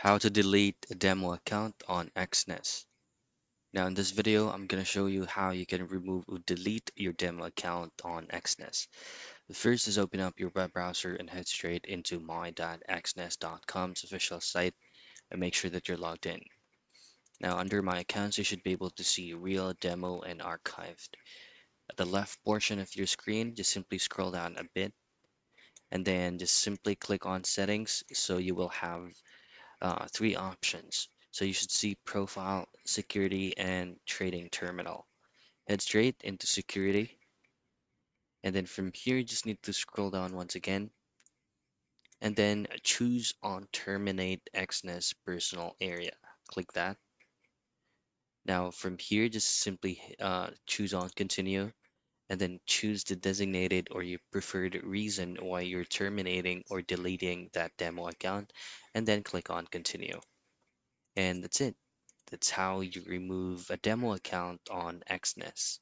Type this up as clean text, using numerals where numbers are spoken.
How to delete a demo account on Exness. Now in this video, I'm going to show you how you can remove or delete your demo account on Exness. The first is open up your web browser and head straight into my.exness.com's official site and make sure that you're logged in. Now under my accounts, you should be able to see real, demo, and archived. At the left portion of your screen, just simply scroll down a bit and then just simply click on settings so you will have three options. So you should see profile, security, and trading terminal. Head straight into security. And then from here, you just need to scroll down once again. And then choose on terminate Exness personal area. Click that. Now from here, just simply choose on continue. And then choose the designated or your preferred reason why you're terminating or deleting that demo account. And then click on continue. And that's it. That's how you remove a demo account on Exness.